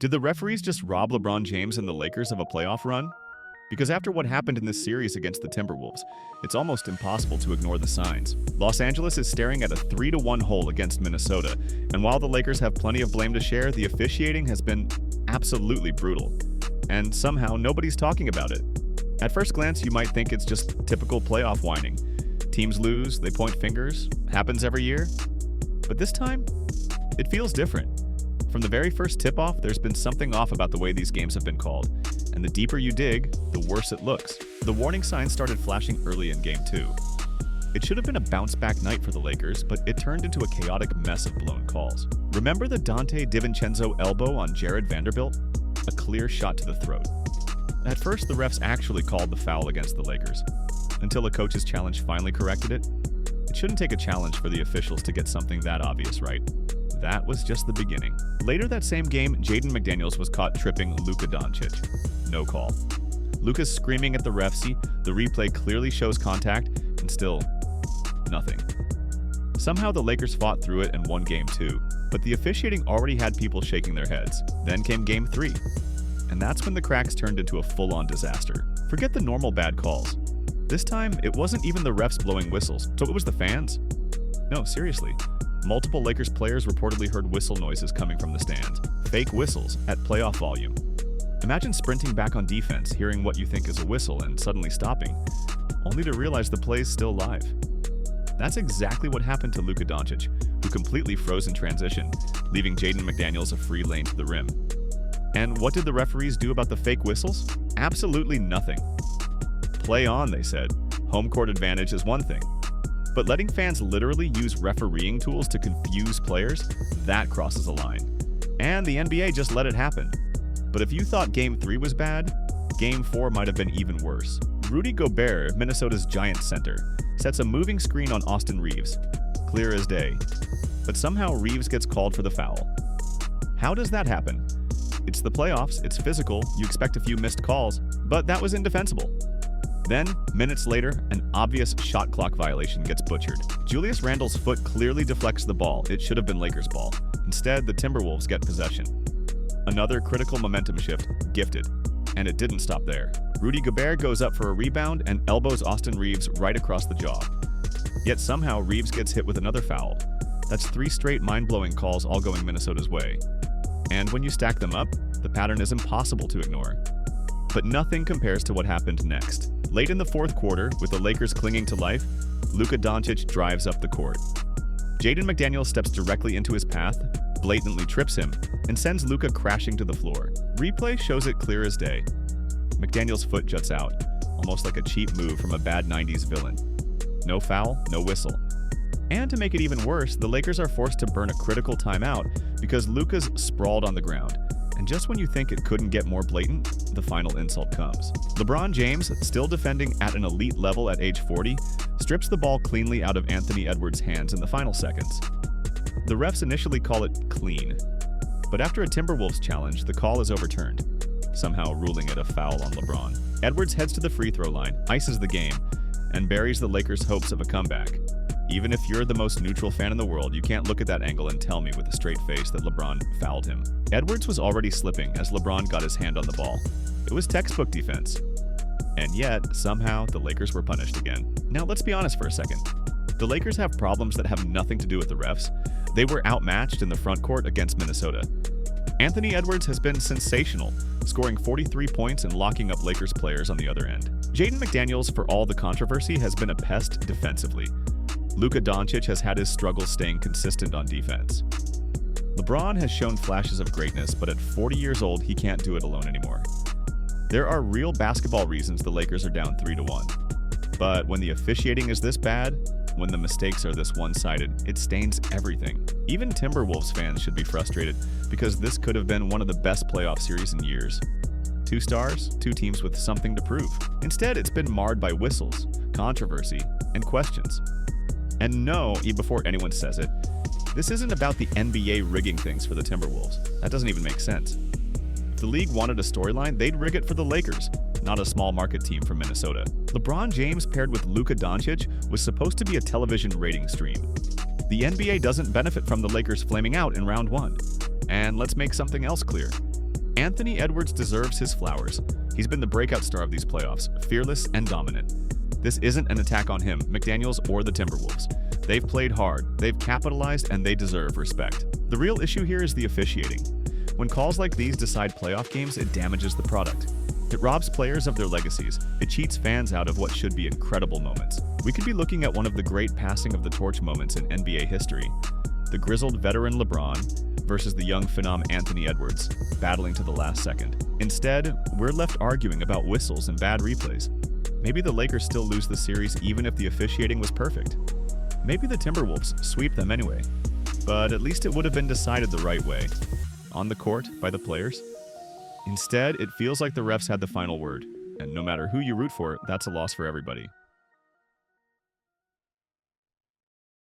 Did the referees just rob LeBron James and the Lakers of a playoff run? Because after what happened in this series against the Timberwolves, it's almost impossible to ignore the signs. Los Angeles is staring at a 3-1 hole against Minnesota, and while the Lakers have plenty of blame to share, the officiating has been absolutely brutal. And somehow nobody's talking about it. At first glance, you might think it's just typical playoff whining. Teams lose, they point fingers, happens every year. But this time, it feels different. From the very first tip-off, there's been something off about the way these games have been called, and the deeper you dig, the worse it looks. The warning signs started flashing early in Game 2. It should have been a bounce-back night for the Lakers, but it turned into a chaotic mess of blown calls. Remember the Donte DiVincenzo elbow on Jared Vanderbilt? A clear shot to the throat. At first, the refs actually called the foul against the Lakers, until a coach's challenge finally corrected it. It shouldn't take a challenge for the officials to get something that obvious right. That was just the beginning. Later that same game, Jaden McDaniels was caught tripping Luka Dončić. No call. Luka's screaming at the ref. See, the replay clearly shows contact, and still, nothing. Somehow the Lakers fought through it and won Game 2, but the officiating already had people shaking their heads. Then came Game 3, and that's when the cracks turned into a full-on disaster. Forget the normal bad calls. This time, it wasn't even the refs blowing whistles, so it was the fans. No, seriously. Multiple Lakers players reportedly heard whistle noises coming from the stands. Fake whistles at playoff volume. Imagine sprinting back on defense, hearing what you think is a whistle and suddenly stopping, only to realize the play's still live. That's exactly what happened to Luka Dončić, who completely froze in transition, leaving Jaden McDaniels a free lane to the rim. And what did the referees do about the fake whistles? Absolutely nothing. Play on, they said. Home court advantage is one thing. But letting fans literally use refereeing tools to confuse players, that crosses a line. And the NBA just let it happen. But if you thought Game 3 was bad, Game 4 might have been even worse. Rudy Gobert, Minnesota's giant center, sets a moving screen on Austin Reeves. Clear as day. But somehow Reeves gets called for the foul. How does that happen? It's the playoffs, it's physical, you expect a few missed calls, but that was indefensible. Then, minutes later, an obvious shot clock violation gets butchered. Julius Randle's foot clearly deflects the ball. It should have been Lakers' ball. Instead, the Timberwolves get possession. Another critical momentum shift, gifted. And it didn't stop there. Rudy Gobert goes up for a rebound and elbows Austin Reeves right across the jaw. Yet somehow Reeves gets hit with another foul. That's 3 straight mind-blowing calls all going Minnesota's way. And when you stack them up, the pattern is impossible to ignore. But nothing compares to what happened next. Late in the fourth quarter, with the Lakers clinging to life, Luka Dončić drives up the court. Jaden McDaniels steps directly into his path, blatantly trips him, and sends Luka crashing to the floor. Replay shows it clear as day. McDaniels' foot juts out, almost like a cheap move from a bad 90s villain. No foul, no whistle. And to make it even worse, the Lakers are forced to burn a critical timeout because Luka's sprawled on the ground. And just when you think it couldn't get more blatant, the final insult comes. LeBron James, still defending at an elite level at age 40, strips the ball cleanly out of Anthony Edwards' hands in the final seconds. The refs initially call it clean, but after a Timberwolves challenge, the call is overturned, somehow ruling it a foul on LeBron. Edwards heads to the free throw line, ices the game, and buries the Lakers' hopes of a comeback. Even if you're the most neutral fan in the world, you can't look at that angle and tell me with a straight face that LeBron fouled him. Edwards was already slipping as LeBron got his hand on the ball. It was textbook defense. And yet, somehow, the Lakers were punished again. Now, let's be honest for a second. The Lakers have problems that have nothing to do with the refs. They were outmatched in the front court against Minnesota. Anthony Edwards has been sensational, scoring 43 points and locking up Lakers players on the other end. Jaden McDaniels, for all the controversy, has been a pest defensively. Luka Dončić has had his struggles staying consistent on defense. LeBron has shown flashes of greatness, but at 40 years old, he can't do it alone anymore. There are real basketball reasons the Lakers are down 3-1. But when the officiating is this bad, when the mistakes are this one-sided, it stains everything. Even Timberwolves fans should be frustrated because this could have been one of the best playoff series in years. 2 stars, 2 teams with something to prove. Instead, it's been marred by whistles, controversy, and questions. And no, even before anyone says it, this isn't about the NBA rigging things for the Timberwolves. That doesn't even make sense. If the league wanted a storyline, they'd rig it for the Lakers, not a small market team from Minnesota. LeBron James paired with Luka Dončić was supposed to be a television rating stream. The NBA doesn't benefit from the Lakers flaming out in round 1. And let's make something else clear. Anthony Edwards deserves his flowers. He's been the breakout star of these playoffs, fearless and dominant. This isn't an attack on him, McDaniels, or the Timberwolves. They've played hard, they've capitalized, and they deserve respect. The real issue here is the officiating. When calls like these decide playoff games, it damages the product. It robs players of their legacies. It cheats fans out of what should be incredible moments. We could be looking at one of the great passing of the torch moments in NBA history. The grizzled veteran LeBron versus the young phenom Anthony Edwards, battling to the last second. Instead, we're left arguing about whistles and bad replays. Maybe the Lakers still lose the series even if the officiating was perfect. Maybe the Timberwolves sweep them anyway. But at least it would have been decided the right way. On the court, by the players. Instead, it feels like the refs had the final word. And no matter who you root for, that's a loss for everybody.